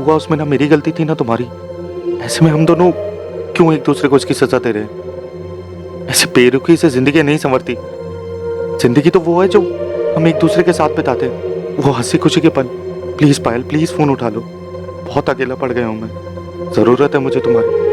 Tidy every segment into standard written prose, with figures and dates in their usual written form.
हुआ उसमें ना मेरी गलती थी ना तुम्हारी। ऐसे में हम दोनों क्यों एक दूसरे को इसकी सजा दे रहे हैं? ऐसे बेरुखी से जिंदगी नहीं संवरती। जिंदगी तो वो है जो हम एक दूसरे के साथ बिताते हैं, वो हंसी खुशी के पल। प्लीज पायल, प्लीज फोन उठा लो। बहुत अकेला पड़ गया हूं मैं, जरूरत है मुझे तुम्हारी।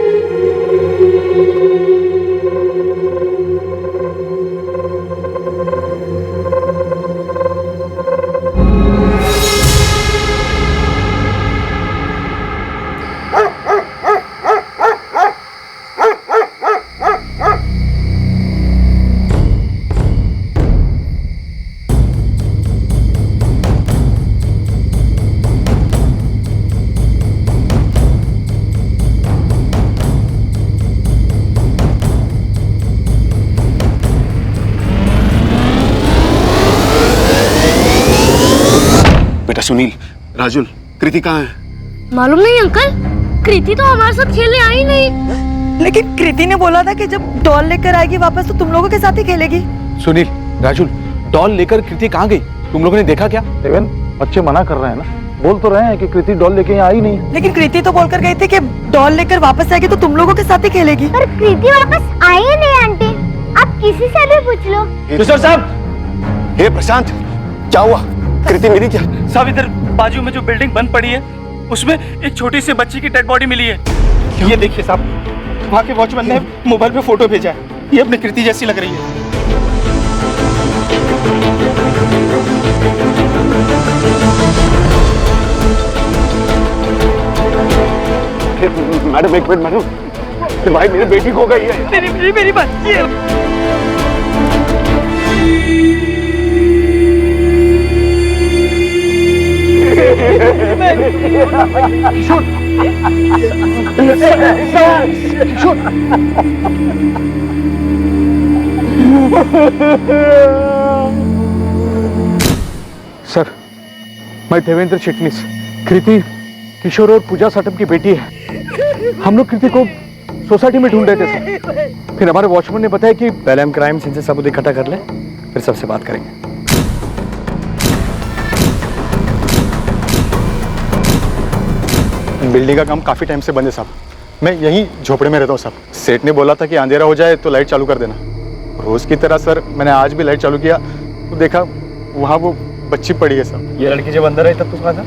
सुनील, राजुल, कृति कहाँ है? मालूम नहीं अंकल, कृति तो हमारे साथ खेलने आई नहीं। लेकिन कृति ने बोला था कि जब डॉल लेकर आएगी वापस तो तुम लोगों के साथ ही खेलेगी। सुनील, राजुल, डॉल लेकर कृति कहाँ गई? तुम लोगों ने देखा क्या? देवेन, बच्चे मना कर रहे हैं ना, बोल तो रहे हैं कि कृति डॉल लेके यहाँ आई नहीं। लेकिन कृति तो बोलकर गई थी कि डॉल लेकर वापस आएगी तो तुम लोगों के साथ ही खेलेगी। पर कृति वापस आई ही नहीं आंटी, आप किसी से भी पूछ लो। किशोर साहब, हे प्रशांत, क्या हुआ? कृति मिली क्या? साहब इधर बाजू में जो बिल्डिंग बंद पड़ी है उसमें एक छोटी सी बच्ची की डेड बॉडी मिली है। ये देखिए साहब, वहाँ के वॉचमैन ने मोबाइल पे फोटो भेजा है। ये अपनी कृति जैसी लग रही है। मैडम एक मिनट मैडम, भाई मेरी बेटी खो गई है। मेरी बच्ची है। सर, मैं देवेंद्र चिटनीस, कृति किशोर और पूजा साटम की बेटी है। हम लोग कृति को सोसाइटी में ढूंढ रहे थे सर। फिर हमारे वॉचमैन ने बताया कि पहले हम क्राइम सीन से सबूत इकट्ठा कर ले, फिर सबसे बात करेंगे। बिल्डिंग का काम काफी टाइम से बंद है साहब। मैं यहीं झोपड़े में रहता हूँ साहब। सेठ ने बोला था कि अंधेरा हो जाए तो लाइट चालू कर देना। रोज की तरह सर मैंने आज भी लाइट चालू किया तो देखा वहाँ वो बच्ची पड़ी है साहब। ये लड़की जब अंदर आई तब तुम कहाँ था?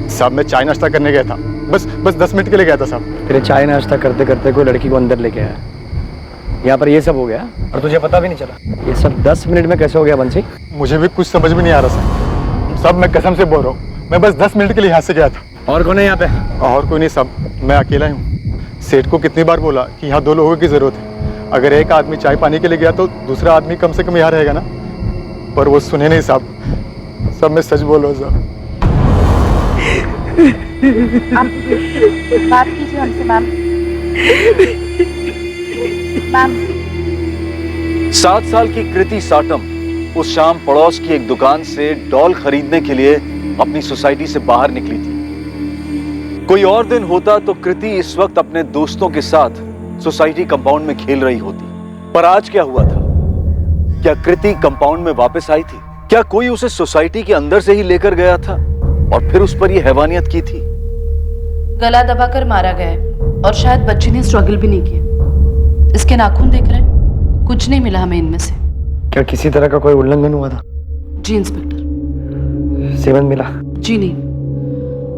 साहब मैं चाय नाश्ता करने गया था, बस 10 मिनट के लिए गया था साहब। तेरे चाय नाश्ता करते करते कोई लड़की को अंदर लेके आया, यहाँ पर ये सब हो गया और तुझे पता भी नहीं चला। ये सब 10 मिनट में कैसे हो गया बंसी? मुझे भी कुछ समझ में नहीं आ रहा सर। साहब मैं कसम से बोल रहा हूँ, मैं बस 10 मिनट के लिए यहाँ से गया था। और कौन है यहाँ पे? और कोई नहीं साहब, मैं अकेला ही हूँ। सेठ को कितनी बार बोला कि यहाँ 2 लोगों की जरूरत है। अगर एक आदमी चाय पानी के लिए गया तो दूसरा आदमी कम से कम यहाँ रहेगा ना, पर वो सुने नहीं साहब। सब मैं सच बोल रहा हूँ साहब। बात कीजिए हमसे मैम। मैम 7 साल की कृति साटम उस शाम पड़ोस की एक दुकान से डॉल खरीदने के लिए अपनी सोसाइटी से बाहर निकली थी। कोई और दिन होता तो कृति इस वक्त अपने दोस्तों के साथ सोसाइटी कंपाउंड में खेल रही होती, पर आज क्या हुआ था? क्या कृति कंपाउंड में वापस आई थी? क्या कोई उसे सोसाइटी के अंदर से ही लेकर गया था और फिर उस पर यह हैवानियत की थी? गला दबाकर मारा गया है और शायद बच्ची ने स्ट्रगल भी नहीं किया। इसके नाखून देख रहे हैं, कुछ नहीं मिला हमें इनमें से। क्या किसी तरह का कोई उल्लंघन हुआ था? जी इंस्पेक्टर। सेवन मिला? जी नहीं,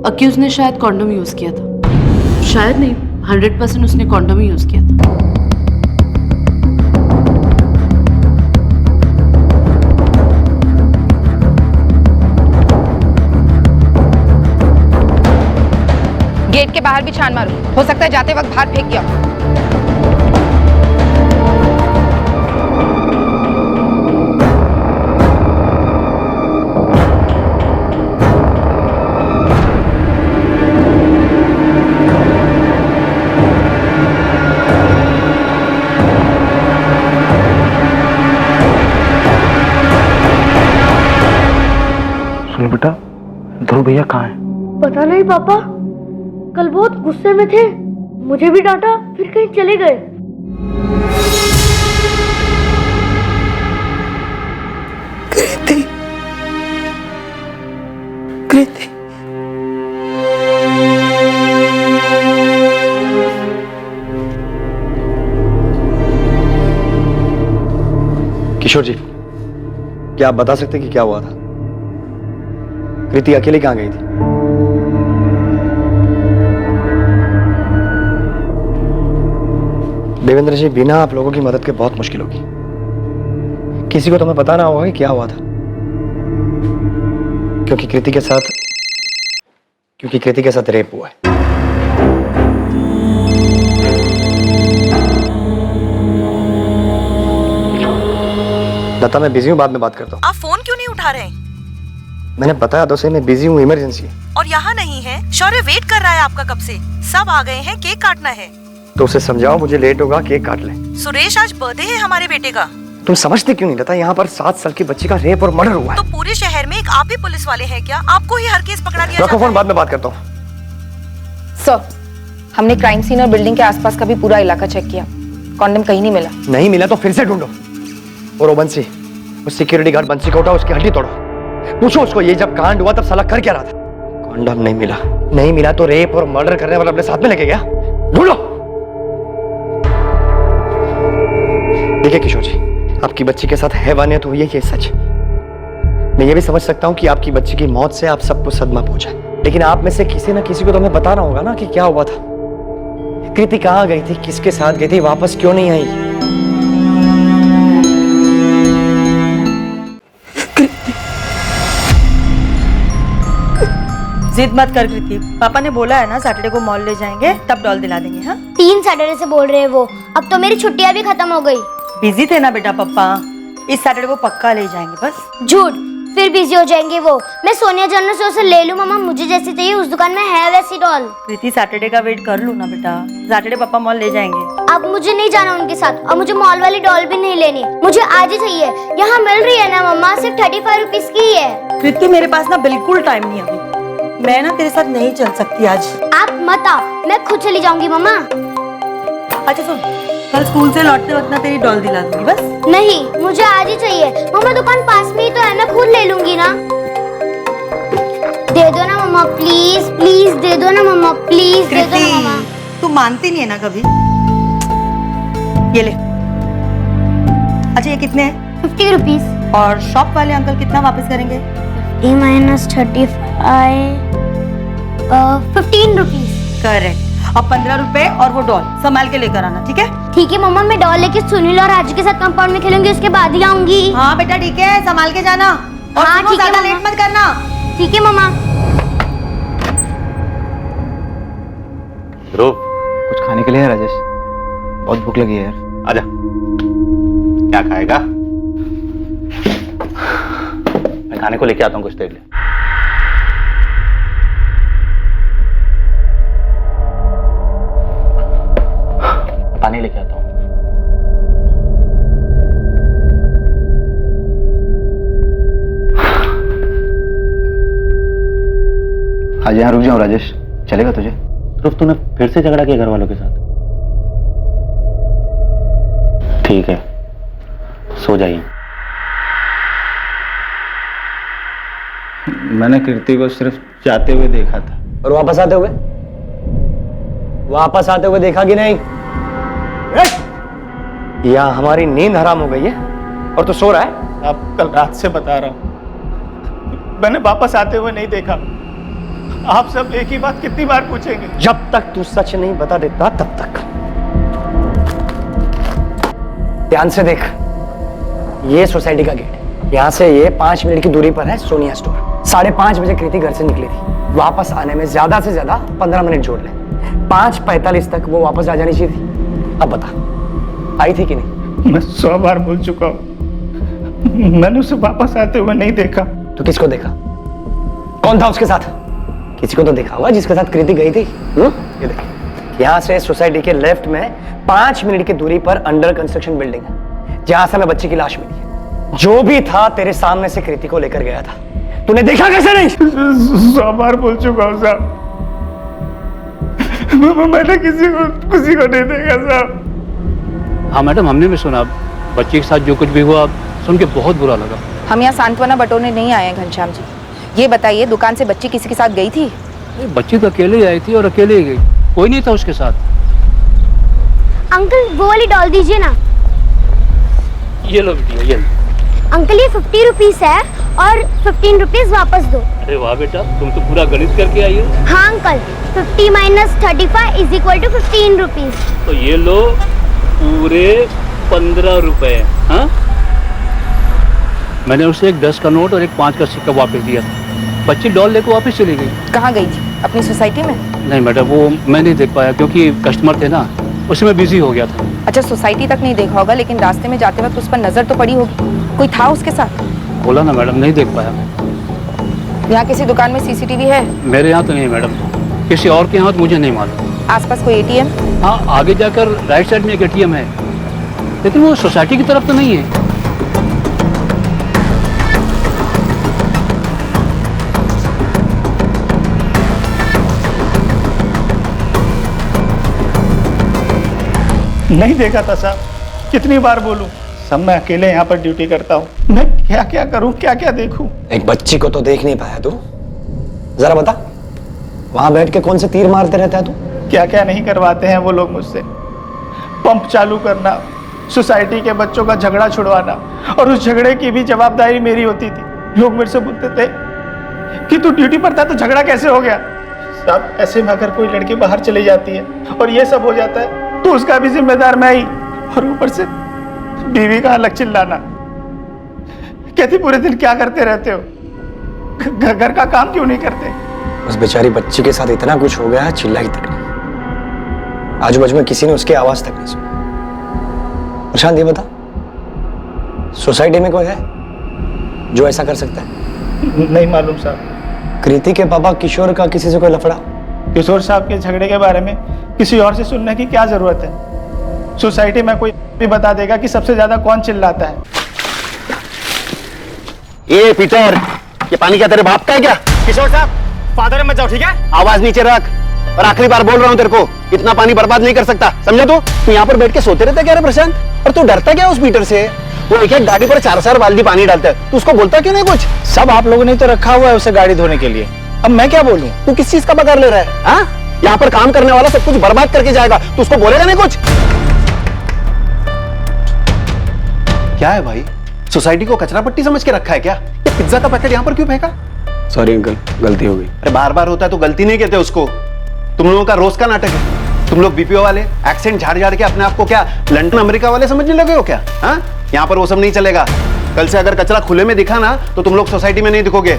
अक्यूज ने शायद कॉन्डोम यूज किया था। शायद नहीं, 100% उसने कॉन्डोम यूज किया था। गेट के बाहर भी छान मारो, हो सकता है जाते वक्त बाहर फेंक गया। सुनो बेटा, ध्रुव भैया कहाँ है? पता नहीं पापा, कल बहुत गुस्से में थे, मुझे भी डांटा, फिर कहीं चले गए। कृति, कृति। किशोर जी, क्या आप बता सकते कि क्या हुआ था? कृति अकेली कहाँ गई थी? देवेंद्र जी, बिना आप लोगों की मदद के बहुत मुश्किल होगी। किसी को तुम्हें बताना होगा कि क्या हुआ था, क्योंकि कृति के साथ रेप हुआ है। लता, मैं बिजी हूँ, बाद में बात करता हूँ। आप फोन क्यों नहीं उठा रहे? मैंने बताया तो सही, मैं बिजी हूँ, इमरजेंसी है। और यहाँ नहीं है? शौर्य वेट कर रहा है आपका कब से। सब आ गए हैं, केक काटना है। तो उसे समझाओ मुझे लेट होगा, केक काट ले। सुरेश, आज बर्थडे है हमारे बेटे का। तुम समझते क्यों नहीं लता? यहाँ पर 7 साल की बच्ची का रेप और मर्डर हुआ है। तो पूरे शहर में एक आप ही पुलिस वाले हैं क्या? आपको ही हर केस पकड़ा दिया रखो फोन, बाद में बात करता हूँ। सर, हमने क्राइम सीन और बिल्डिंग के आसपास का भी पूरा इलाका चेक किया। कॉन्डम कहीं नहीं मिला। नहीं मिला तो फिर से ढूंढो। और वो बंसी, उस सिक्योरिटी गार्ड बंसी को उठाओ, उसकी हड्डी तोड़ो। पूछो उसको ये जब कांड हुआ तब साला कर क्या रहा था। कॉन्डम नहीं मिला, नहीं मिला तो रेप और मर्डर करने वाला अपने साथ में लेके गया। ढूंढो। देखिए किशोर जी, आपकी बच्ची के साथ हैवानियत हुई है, ये सच। मैं ये भी समझ सकता हूँ कि आपकी बच्ची की मौत से आप सबको सदमा पहुंचा, लेकिन आप में से किसी न किसी को तो हमें बताना होगा ना कि क्या हुआ था। कृति कहाँ गई थी, किसके साथ गई थी, वापस क्यों नहीं आई? जिद मत कर कृति, पापा ने बोला है ना सैटरडे को मॉल ले जाएंगे, तब डॉल दिला देंगे। हाँ, 3 सैटरडे से बोल रहे हैं वो। अब तो मेरी छुट्टियां भी खत्म हो गई। बिजी थे ना बेटा पापा, इस सैटरडे को पक्का ले जाएंगे। बस झूठ, फिर बिजी हो जाएंगे वो। मैं सोनिया जनरल स्टोर से ले लूं मम्मा, मुझे जैसी चाहिए उस दुकान में है वैसी डॉल। कृति, सैटरडे का वेट कर लू ना बेटा, सैटरडे पापा मॉल ले जाएंगे। अब मुझे नहीं जाना उनके साथ, और मुझे मॉल वाली डॉल भी नहीं लेनी, मुझे आज ही चाहिए। यहाँ मिल रही है ना मम्मा, सिर्फ 35 रुपीज की है। कृति, मेरे पास ना बिल्कुल टाइम नहीं अभी, मैं ना तेरे साथ नहीं चल सकती आज। आप मत आओ, मैं खुद चली जाऊंगी मम्मा। अच्छा सुन, कल स्कूल से लौटते वक्त ना तेरी डॉल दिला दूंगी। बस नहीं, मुझे आज ही चाहिए मम्मा, दुकान पास में ही तो है, मैं खुद ले लूंगी ना। दे दो ना मम्मा, प्लीज प्लीज दे दो ना मम्मा, प्लीज दे दो ना मम्मा। तू मानती नहीं है ना कभी। ये ले। अच्छा, ये कितने हैं? 50 रुपीज। और शॉप वाले अंकल कितना वापस करेंगे? 50 - 35 15 रुपीज। करेक्ट। अब 15 रुपए और वो डॉल संभाल के लेकर आना, ठीक है? ठीक है मम्मा, मैं डॉल लेके सुनील और राजू के साथ कंपाउंड में खेलूंगी, उसके बाद ही आऊंगी। हाँ बेटा ठीक है, संभाल के जाना। और हाँ ठीक है, ज्यादा लेट मत करना। ठीक है मम्मा। ध्रुव, कुछ खाने के लिए है राजेश? बहुत भूख लगी है यार। आजा, क्या खाएगा? मैं खाने को लेके आता हूँ, कुछ देर ले। पानी लेके आता हूँ। आज यहाँ रुक जाऊं राजेश, चलेगा तुझे? सिर्फ तूने फिर से झगड़ा किया घर वालों के साथ? ठीक है, सो जाइए। मैंने कृति को सिर्फ जाते हुए देखा था। और वापस आते हुए देखा कि नहीं? या हमारी नींद हराम हो गई है और तू सो रहा है? आप कल रात से बता रहा हूं, मैंने वापस आते हुए नहीं देखा। आप सब एक ही बात कितनी बार पूछेंगे? जब तक तू सच नहीं बता देता तब तक। ध्यान से देख, ये सोसाइटी का गेट, यहाँ से ये 5 मिनट की दूरी पर है सोनिया स्टोर। 5:30 बजे कृति घर से निकली थी, वापस आने में ज्यादा से ज्यादा 15 मिनट जोड़ ले। 5:45 तक वो वापस आ जानी चाहिए थी। अब बता, आई थी कि नहीं? मैं 100 बार बोल चुका हूं, मैंने उसे वापस आते हुए नहीं देखा। तो किसको देखा? कौन था उसके साथ? किसी को तो देखा होगा जिसके साथ कृति गई थी। ये देख, यहाँ से सोसाइटी के लेफ्ट में 5 मिनट की दूरी पर अंडर कंस्ट्रक्शन बिल्डिंग है, जहां से हमें बच्ची की लाश मिली है। जो भी था तेरे सामने से कृति को लेकर गया था, तूने देखा कैसे नहीं? 100 बार बोल चुका हूं साहब, मैंने किसी को नहीं देखा साहब। हाँ मैडम, हमने भी सुना, बच्चे के साथ जो कुछ भी हुआ सुन के बहुत बुरा लगा। हम यहाँ सांत्वना बटोरने नहीं आए हैं घनश्याम जी। ये बताइए, दुकान से बच्ची किसी के साथ गई थी? बच्ची तो अकेले ही आई थी और अकेले ही गई, कोई नहीं था उसके साथ। अंकल वो वाली डॉल दीजिए ना। ये लो बिटिया, ये लो। अंकल ये 50 रुपीस है और 15 रुपीस वापस दो। अरे वाह बेटा, तुम तो पूरा गणित करके आई हो। हाँ uncle, 50 minus 35 is equal to 15 rupees. तो ये लो पूरे 15 रुपए। हाँ, मैंने उसे एक 10 का नोट और एक 5 का सिक्का वापस दिया था। बच्ची डॉल लेकर वापस चली गई। कहाँ गई थी? अपनी सोसाइटी में? नहीं मैडम, वो मैं नहीं देख पाया क्योंकि कस्टमर थे ना, उसमें बिजी हो गया था। अच्छा, सोसाइटी तक नहीं देखा होगा, लेकिन रास्ते में जाते वक्त उस पर नजर तो पड़ी होगी। कोई था उसके साथ? बोला ना मैडम, नहीं देख पाया। यहाँ किसी दुकान में सीसीटीवी है? मेरे यहाँ तो नहीं मैडम, किसी और के यहाँ तो मुझे नहीं मालूम। आसपास कोई एटीएम? हाँ, आगे जाकर राइट साइड में एक एटीएम है, लेकिन वो सोसाइटी की तरफ तो नहीं है। नहीं देखा था साहब, कितनी बार बोलूं। सब मैं अकेले यहाँ पर ड्यूटी करता हूँ, मैं क्या क्या करूँ, क्या क्या देखूं। एक बच्ची को तो देख नहीं पाया तू? जरा बता, वहां बैठ के कौन से तीर मारते रहता है तू? क्या क्या नहीं करवाते हैं वो लोग मुझसे। पंप चालू करना, सोसाइटी के बच्चों का झगड़ा छुड़वाना, और उस झगड़े की भी जवाबदारी मेरी होती थी। लोग मेरे से पूछते थे कि तू ड्यूटी पर था तो झगड़ा कैसे हो गया। साहब, ऐसे में अगर कोई लड़की बाहर चली जाती है और ये सब हो जाता है तो उसका भी जिम्मेदार मैं ही। और ऊपर से बीवी का अलग चिल्लाना। कहती पूरे दिन क्या करते रहते हो, घर का काम क्यों नहीं करते। उस बेचारी बच्ची के साथ इतना कुछ हो गया है, चिल्लाई तक नहीं। आजू बाजू में किसी ने उसकी आवाज तक नहीं सुनी। प्रशांत, ये बता, सोसाइटी में कोई है जो ऐसा कर सकता है? नहीं मालूम साहब। कृति के पापा किशोर का किसी से कोई लफड़ा? किशोर साहब के झगड़े के बारे में किसी और से सुनने की क्या जरूरत है। सोसाइटी में कोई भी बता देगा कि सबसे ज्यादा कौन चिल्लाता है। ए पीटर, ये पानी क्या तेरे बाप का है क्या? किशोर साहब, फादर मत जाओ, ठीक है? आवाज नीचे रख, और आखिरी बार बोल रहा हूँ तेरे को, इतना पानी बर्बाद नहीं कर सकता, समझा? तू यहाँ पर बैठ के सोते रहता क्या रे प्रशांत? और तू डरता क्या उस पीटर से? वो एक एक गाड़ी पर 4-4 बाल्टी पानी डालता है, तू उसको बोलता क्यों नहीं कुछ? सब आप लोगों ने तो रखा हुआ है उसे गाड़ी धोने के लिए, अब मैं क्या बोलूं? तू किस चीज का पगार ले रहा है? हाँ, यहाँ पर काम करने वाला सब कुछ बर्बाद करके जाएगा, तू उसको बोलेगा नहीं कुछ? क्या है भाई, सोसाइटी को कचरा पट्टी समझ के रखा है क्या? ये पिज्जा का पैकेट यहाँ पर क्यों फेंका? सॉरी अंकल, गलती हो गई। अरे बार बार होता है तो गलती नहीं कहते उसको। तुम लोगों का रोज का नाटक है। तुम लोग बीपीओ वाले एक्सेंट झाड़ झाड़ के अपने आप को क्या लंदन अमेरिका वाले समझने लगे हो क्या? हाँ, यहाँ पर वो सब नहीं चलेगा। कल से अगर कचरा खुले में दिखा ना तो तुम लोग सोसाइटी में नहीं दिखोगे।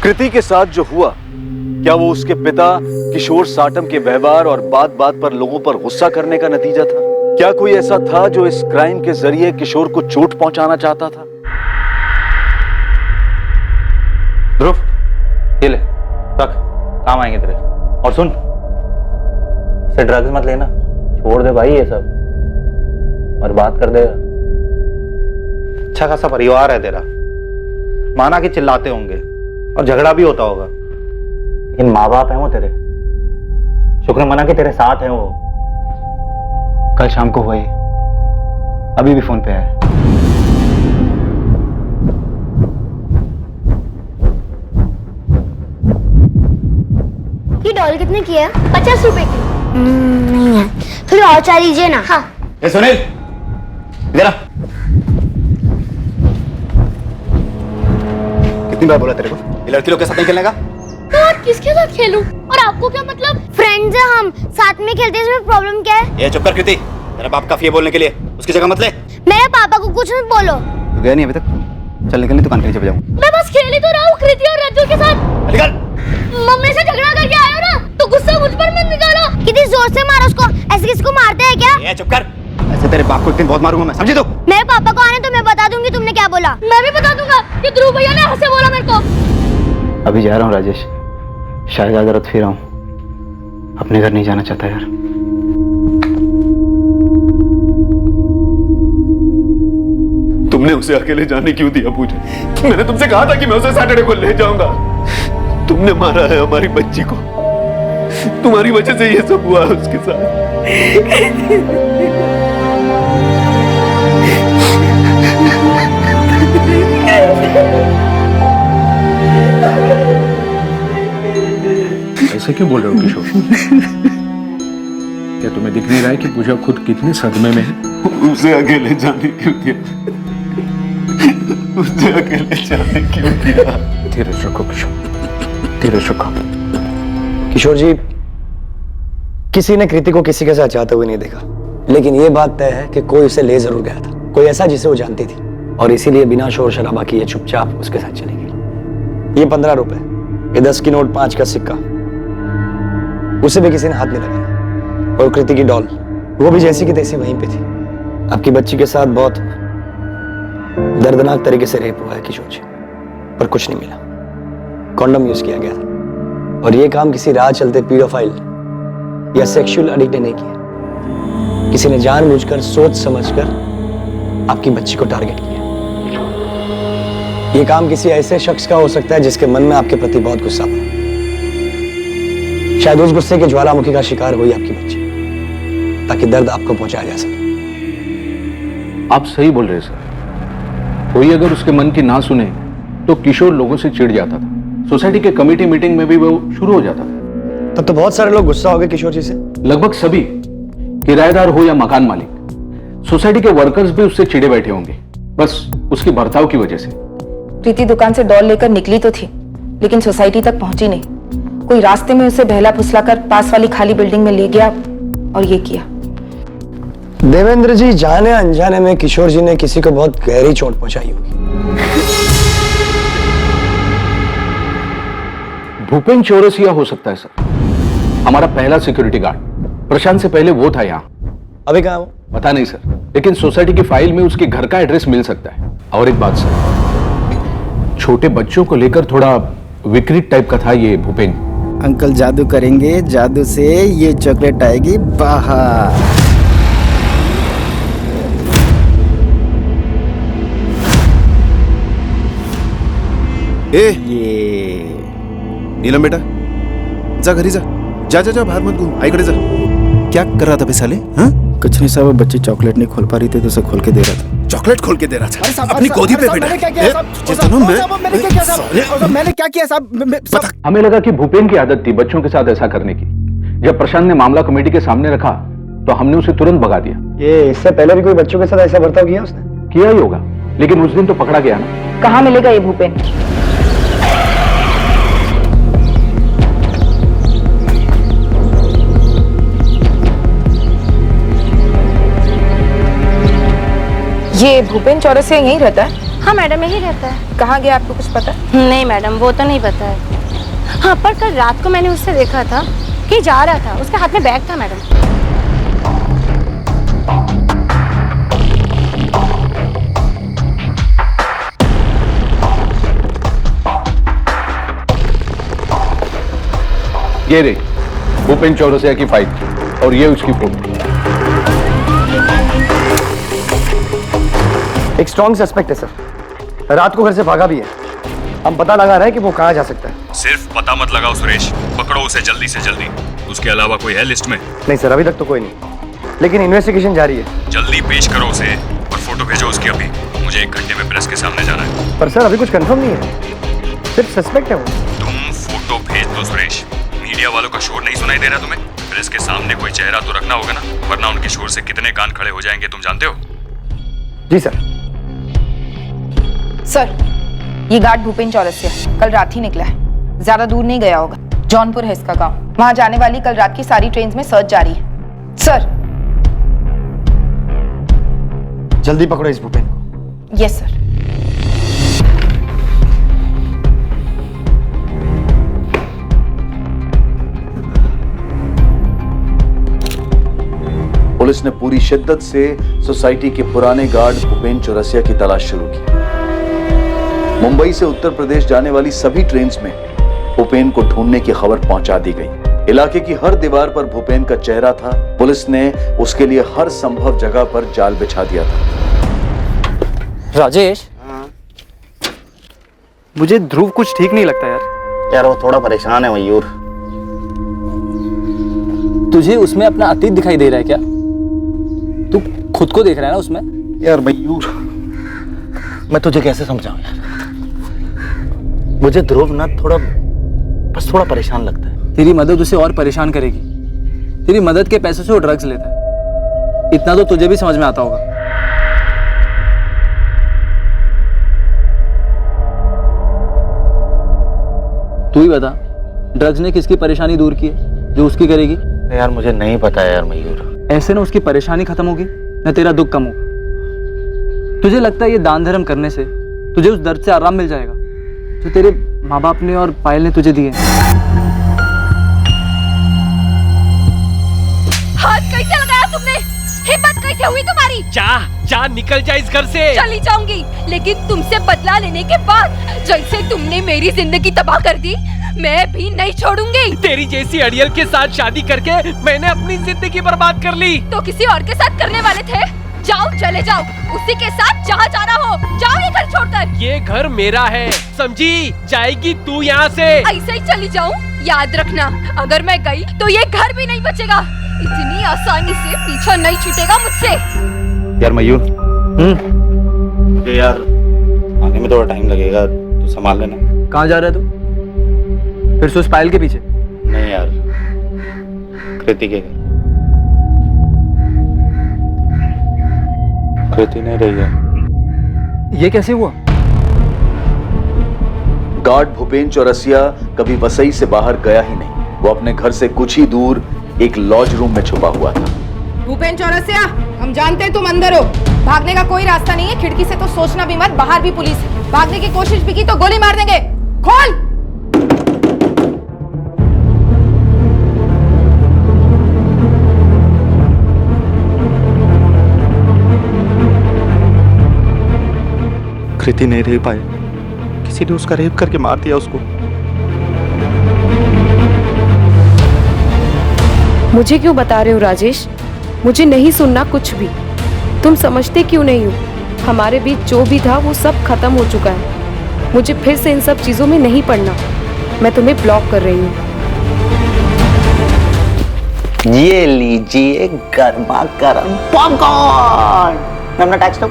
कृति के साथ जो हुआ, क्या वो उसके पिता किशोर साटम के व्यवहार और बात बात पर लोगों पर गुस्सा करने का नतीजा था? क्या कोई ऐसा था जो इस क्राइम के जरिए किशोर को चोट पहुंचाना चाहता था? ध्रुव, ये ले, रख, काम आएंगे तेरे। और सुन, इसे ड्रग्स मत लेना, छोड़ दे भाई ये सब, और बात कर देगा। अच्छा खासा परिवार है तेरा, माना कि चिल्लाते होंगे और झगड़ा भी होता होगा, लेकिन माँ बाप है वो तेरे। शुक्र मना कि तेरे साथ है वो। कल शाम को हुए, अभी भी फोन पे है। ये डॉल कितने की है? 50 रुपए की। नहीं है, थोड़ी और चाह लीजिए ना। हाँ। ए सुनील, इधर आ। कितनी बार बोला तेरे को ये लड़की लोग के साथ नहीं खेलने का? तो और किसके साथ खेलूं? और आपको क्या मतलब? फ्रेंड्स हैं हम, साथ में खेलते हैं, इसमें प्रॉब्लम क्या है? ये चुप कर कृति, तेरा बाप काफी है बोलने के लिए, उसकी जगह मत ले। मेरे पापा को कुछ मत बोलो। तू गया नहीं अभी तक? चल निकल, नहीं दुकान के नीचे जाऊँ। मैं बस खेल ही तो रहा हूँ कृति और रज्जू के साथ। निकल। मम्मी से झगड़ा करके आए हो ना, तो गुस्सा मुझ पर मत निकालो। कितनी जोर से मारो उसको, ऐसे किसी को मारते हैं क्या? ये चुप कर, ऐसे तेरे बाप को एक दिन बहुत मारूंगा मैं, समझी तू? मेरे पापा को आने तो मैं बता दूंगी तुमने क्या बोला। मैं भी बता दूंगा कि ध्रुव भैया ने ऐसे बोला मेरे को। अभी जा रहा हूँ राजेश, शायद आज रात फिर आऊं, अपने घर नहीं जाना चाहता यार। तुमने उसे अकेले जाने क्यों दिया पूजा? मैंने तुमसे कहा था कि मैं उसे सैटरडे को ले जाऊंगा। तुमने मारा है हमारी बच्ची को, तुम्हारी वजह से ये सब हुआ है उसके साथ। ऐसे क्यों बोल रहे हो किशोर? क्या तुम्हें दिख नहीं रहा है कि पूजा खुद कितने सदमे में है? उसे अकेले जाने क्यों दिया? मुझे अकेले जाने क्यों दिया? धीरज रखो किशोर, धीरज रखो। किशोर जी, किसी ने कृति को किसी के साथ जाते हुए नहीं देखा, लेकिन ये बात तय है कि कोई उसे ले जरूर गया था, कोई ऐसा जिसे वो जानती थी, और इसीलिए बिना शोर शराबा किए चुपचाप उसके साथ चली गई। ये 15 रुपए, ये 10 की नोट, 5 का सिक्का, उसे भी किसी ने हाथ नहीं लगाया। और कृति की डॉल, वो भी जैसी की तैसी वहीं पे थी। आपकी बच्ची के साथ बहुत दर्दनाक तरीके से रेप हुआ है किशोर जी, पर कुछ नहीं मिला। कॉन्डम यूज किया गया था, और ये काम किसी राह चलते पीडोफाइल या सेक्सुअल एडिक्ट ने नहीं किया। किसी ने जानबूझकर, सोच समझकर आपकी बच्ची को टारगेट किया। ये काम किसी ऐसे शख्स का हो सकता है जिसके मन में आपके प्रति बहुत गुस्सा था। शायद उस गुस्से के ज्वालामुखी का शिकार हुई आपकी बच्ची, ताकि दर्द आपको पहुंचाया जा सके। आप सही बोल रहे सर। कोई अगर उसके मन की ना सुने तो किशोर लोगों से चिढ़ जाता था। सोसाइटी के कमेटी मीटिंग में भी वो शुरू हो जाता था। तब तो बहुत सारे लोग गुस्सा हो गए किशोर जी से। लगभग सभी, किराएदार हो या मकान मालिक, सोसाइटी के वर्कर्स भी उससे चिढ़े बैठे होंगे, बस उसकी बर्ताव की वजह से। प्रीति दुकान से डॉल लेकर निकली तो थी, लेकिन सोसाइटी तक पहुंची नहीं। कोई रास्ते में उसे बहला फुसलाकर पास वाली खाली बिल्डिंग में ले गया और ये किया। देवेंद्र जी, जाने अनजाने में किशोर जी ने किसी को बहुत गहरी चोट पहुंचाई होगी। भूपेन चौरसिया हो सकता है सर, हमारा पहला सिक्योरिटी गार्ड। प्रशांत से पहले वो था यहाँ। अभी कहाँ वो? पता नहीं सर, लेकिन सोसाइटी की फाइल में उसके घर का एड्रेस मिल सकता है। और एक बात सर, छोटे बच्चों को लेकर थोड़ा विकृत टाइप का था ये भूपेन। अंकल जादू करेंगे, जादू से ये चॉकलेट आएगी बाहर। ए नीलम बेटा, जा घरी जा, जा जा जा, बाहर मत घूम, आई खड़े जा। क्या कर रहा था बे साले? हाँ, कुछ नहीं साहब, बच्ची चॉकलेट नहीं खोल पा रही थी तो उसे खोल के दे रहा था। चॉकलेट खोल के दे रहा था अपनी गोदी पे बेटा। मैंने क्या किया साहब? हमें लगा कि भूपेन की आदत थी बच्चों के साथ ऐसा करने की। जब प्रशांत ने मामला कमेटी के सामने रखा तो हमने उसे तुरंत भगा दिया। ये इससे पहले भी कोई बच्चों के साथ ऐसा बर्ताव किया उसने? किया ही होगा, लेकिन उस दिन तो पकड़ा गया ना। कहाँ मिलेगा ये भूपेन? ये भूपेन चौरसिया यहीं रहता है? हाँ मैडम, यही रहता है। कहाँ गया, आपको कुछ पता? नहीं मैडम, वो तो नहीं पता है। हाँ, पर कल रात को मैंने उससे देखा था कि जा रहा था, उसके हाथ में बैग था मैडम। ये रे भूपेन चौरसिया की फाइल, और ये उसकी फोटो। एक स्ट्रॉन्ग सस्पेक्ट है सर, रात को घर से भागा भी है। हम पता लगा रहे हैं कि वो कहाँ जा सकता है। सिर्फ पता मत लगाओ सुरेश, पकड़ो उसे जल्दी से जल्दी। उसके अलावा कोई है लिस्ट में? नहीं सर, अभी तक तो कोई नहीं, लेकिन इन्वेस्टिगेशन जारी है। जल्दी पेश करो उसे और फोटो भेजो उसकी अभी। मुझे 1 घंटे में प्रेस के सामने जाना है। पर सर अभी कुछ कंफर्म नहीं है, सिर्फ सस्पेक्ट है वो। तुम फोटो भेज दो सुरेश। मीडिया वालों का शोर नहीं सुनाई दे रहा तुम्हें? प्रेस के सामने कोई चेहरा तो रखना होगा ना, वरना उनके शोर से कितने कान खड़े हो जाएंगे तुम जानते हो। जी सर। सर, ये गार्ड भूपेन चौरसिया कल रात ही निकला है, ज्यादा दूर नहीं गया होगा। जौनपुर है इसका गांव। वहां जाने वाली कल रात की सारी ट्रेन्स में सर्च जारी है। सर, जल्दी पकड़ो इस भूपेन को। Yes sir. पुलिस ने पूरी शिद्दत से सोसाइटी के पुराने गार्ड भूपेन चौरसिया की तलाश शुरू की। मुंबई से उत्तर प्रदेश जाने वाली सभी ट्रेन्स में भूपेन को ढूंढने की खबर पहुंचा दी गई। इलाके की हर दीवार पर भूपेन का चेहरा था। पुलिस ने उसके लिए हर संभव जगह पर जाल बिछा दिया था। राजेश, मुझे ध्रुव कुछ ठीक नहीं लगता यार। यार वो थोड़ा परेशान है मयूर। तुझे उसमें अपना अतीत दिखाई दे रहा है क्या? तू खुद को देख रहा है ना उसमें? यार मयूर, मैं तुझे कैसे समझाऊं यार, मुझे ध्रुव ना बस थोड़ा परेशान लगता है। तेरी मदद उसे और परेशान करेगी। तेरी मदद के पैसे से वो ड्रग्स लेता है, इतना तो तुझे भी समझ में आता होगा। तू ही बता, ड्रग्स ने किसकी परेशानी दूर की है जो उसकी करेगी? यार मुझे नहीं पता यार मयूर। ऐसे ना उसकी परेशानी खत्म होगी ना तेरा दुख कम होगा। तुझे लगता है ये दान धर्म करने से तुझे उस दर्द से आराम मिल जाएगा जो तेरे माँ बाप ने और पायल ने तुझे दिए? हाथ कैसे लगाया तुमने? हिम्मत कैसे हुई तुम्हारी? जा निकल जा इस घर से। चली जाऊंगी, लेकिन तुमसे बदला लेने के बाद जैसे तुमने मेरी जिंदगी तबाह कर दी, मैं भी नहीं छोड़ूंगी। तेरी जैसी अड़ियल के साथ शादी करके मैंने अपनी जिंदगी बर्बाद कर ली। तो किसी और के साथ करने वाले थे? जाओ, चले जाओ, उसी के साथ जहाँ जाना हो। जाओ ये घर छोड़कर। ये घर मेरा है, समझी? जाएगी तू यहाँ से। ऐसे ही चली जाऊँ? याद रखना, अगर मैं गई तो ये घर भी नहीं बचेगा। इतनी आसानी से पीछा नहीं छूटेगा मुझसे। यार मयूर, मुझे यार आने में थोड़ा टाइम लगेगा, तू संभाल लेना। कहाँ जा रहा है तू? फिर से उस पायल के पीछे? नहीं यार, कृति के घर। कृति नहीं रही है। ये कैसे हुआ? गार्ड भूपेन चौरसिया कभी वसई से बाहर गया ही नहीं। वो अपने घर से कुछ ही दूर एक लॉज रूम में छुपा हुआ था। भूपेन चौरसिया, हम जानते हैं तुम अंदर हो। भागने का कोई रास्ता नहीं है। खिड़की से तो सोचना भी मत, बाहर भी पुलिस है। भागने की कोशिश भी की तो गोली मार देंगे। खोल। कृति नहीं रह पाए, किसी ने उसका रेप करके मार दिया उसको। मुझे क्यों बता रहे हो राजेश? मुझे नहीं सुनना कुछ भी। तुम समझते क्यों नहीं हो? हमारे बीच जो भी था वो सब खत्म हो चुका है। मुझे फिर से इन सब चीजों में नहीं पड़ना। मैं तुम्हें ब्लॉक कर रही हूँ। ये लीजिए गर्मा गर्म पॉपकॉर्न। मैं अपना टैक्स दो।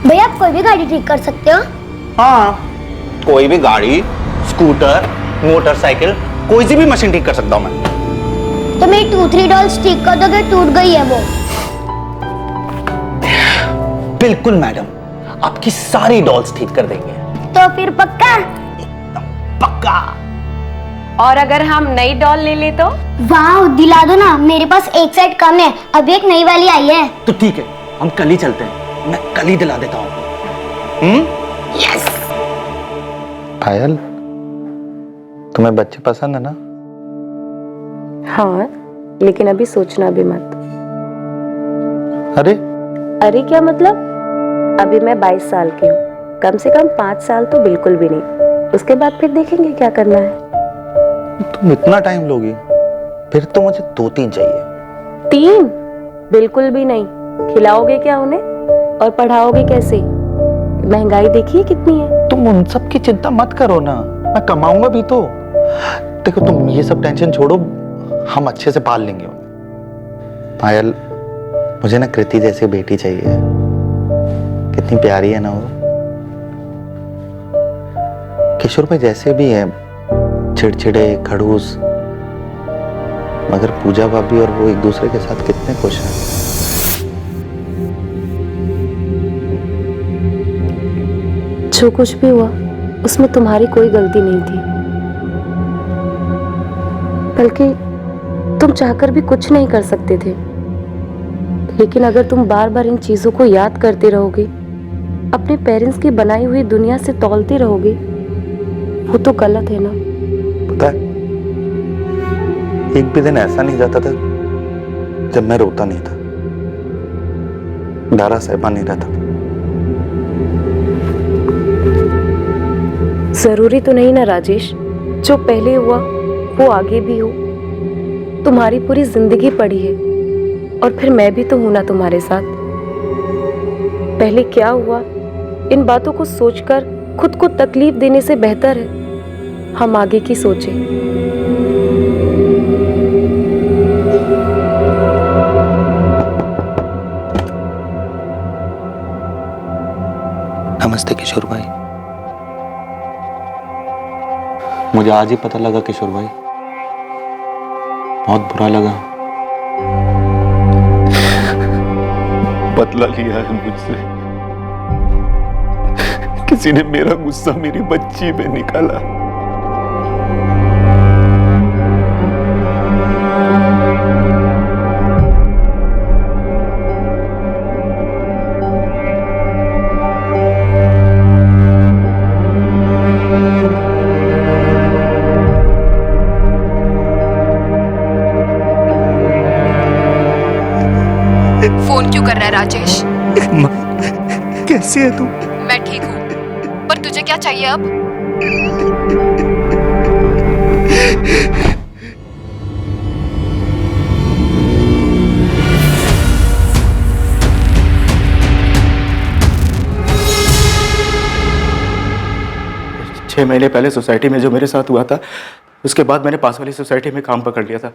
भैया आप कोई भी गाड़ी ठीक कर सकते हो? हाँ, कोई भी गाड़ी, स्कूटर, मोटरसाइकिल, कोई सी भी मशीन ठीक कर सकता हूँ मैं। तो मेरी 2-3 डॉल्स ठीक कर दोगे? टूट गई है वो। बिल्कुल मैडम, आपकी सारी डॉल्स ठीक कर देंगे। तो फिर पक्का? पक्का। और अगर हम नई डॉल ले ले तो? वाह, दिला दो ना, मेरे पास एक सेट कम है, अभी एक नई वाली आई है। तो ठीक है, हम कल ही चलते हैं। मैं कल ही दिला देता हूँ। यस। पायल, तुम्हें बच्चे पसंद है ना? हाँ, लेकिन अभी सोचना भी मत। अरे अरे क्या मतलब? अभी मैं 22 साल की हूँ, कम से कम 5 साल तो बिल्कुल भी नहीं। उसके बाद फिर देखेंगे क्या करना है। तुम इतना टाइम लोगी? फिर तो मुझे 2-3 चाहिए। 3? बिल्कुल भी नहीं। खिलाओगे क्या उन्हें और पढ़ाओगे कैसे? महंगाई देखिए कितनी है। तुम उन सब की चिंता मत करो ना, मैं कमाऊंगा भी तो। देखो तुम ये सब टेंशन छोड़ो, हम अच्छे से पाल लेंगे उन्हें। पायल, मुझे ना कृति जैसी बेटी चाहिए। कितनी प्यारी है ना वो। किशोर भाई जैसे भी है, चिड़चिड़े, खड़ूस, मगर पूजा भाभी और वो एक दूसरे के साथ कितने खुश हैं। जो कुछ भी हुआ उसमें तुम्हारी कोई गलती नहीं थी, बल्कि तुम चाहकर भी कुछ नहीं कर सकते थे। लेकिन अगर तुम बार बार इन चीजों को याद करते रहोगे, अपने पेरेंट्स की बनाई हुई दुनिया से तौलते रहोगे, वो तो गलत है ना। पता है, एक भी दिन ऐसा नहीं जाता था जब मैं रोता नहीं था, डरा सहमा नहीं रहता था। जरूरी तो नहीं ना राजेश, जो पहले हुआ वो आगे भी हो। तुम्हारी पूरी जिंदगी पड़ी है और फिर मैं भी तो हूं ना तुम्हारे साथ। पहले क्या हुआ, इन बातों को सोचकर खुद को तकलीफ देने से बेहतर है हम आगे की सोचें। नमस्ते किशोर भाई। मुझे आज ही पता लगा किशोर भाई, बहुत बुरा लगा। बदला लिया है मुझसे। किसी ने मेरा गुस्सा मेरी बच्ची पे निकाला। फोन क्यों कर रहा है राजेश? कैसी है तू? मैं ठीक हूँ, पर तुझे क्या चाहिए अब? छह महीने पहले सोसाइटी में जो मेरे साथ हुआ था, उसके बाद मैंने पास वाली सोसाइटी में काम पकड़ लिया था।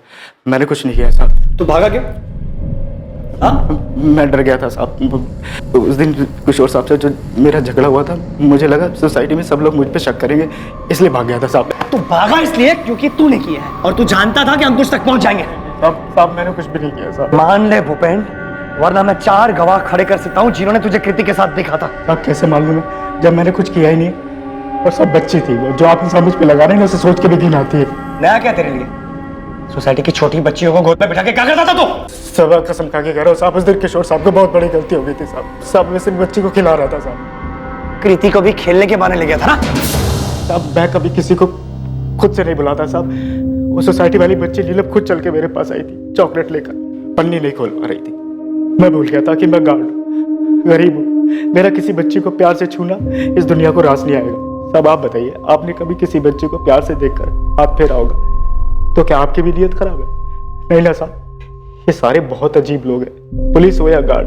मैंने कुछ नहीं किया साहब। तू भागा क्यों? मैं डर गया था साहब। उस दिन किशोर साहब से जो मेरा झगड़ा हुआ था, मुझे लगा सोसाइटी में सब लोग मुझ पे शक करेंगे, इसलिए भाग गया था साहब। तू भागा इसलिए क्योंकि तूने किया है और तू जानता था कि हम तुझ तक पहुंच जाएंगे। साहब मैंने कुछ भी नहीं किया साहब। मान ले भूपेन, वरना मैं 4 गवाह खड़े कर सकता हूँ जिन्होंने तुझे कृति के साथ देखा था। साहब कैसे मालूम है जब मैंने कुछ किया ही नहीं, और सब बच्ची थी। वो जो आप इंसान मुझ पे लगा रहे हैं उसे सोच के भी घिन आती है। नया क्या तेरे लिए? सोसाइटी की छोटी बच्चियों को गोद में बिठा के क्या करता था तू? सब कसम खा के कह रहा हूँ साहब, उस दिन किशोर साहब को बहुत बड़ी गलती हो गई थी साहब। सब में सिर्फ बच्ची को खिला रहा था साहब। कृति को भी खेलने के बहाने ले गया था ना साहब। मैं कभी किसी को खुद से नहीं बुलाता साहब। वो सोसाइटी वाली बच्ची नीलम खुद चल के मेरे पास आई थी, चॉकलेट लेकर, पन्नी नहीं खोल पा रही थी। मैं भूल गया था कि मैं गार्ड हूँ, गरीब हूँ। मेरा किसी बच्ची को प्यार से छूना इस दुनिया को रास नहीं आएगा। सब आप बताइए, आपने कभी किसी बच्चे को प्यार से देखकर हाथ फेरा होगा तो क्या आपकी भी नीयत खराब है? नहीं ना साहब, ये सारे बहुत अजीब लोग हैं। पुलिस हो या गार्ड,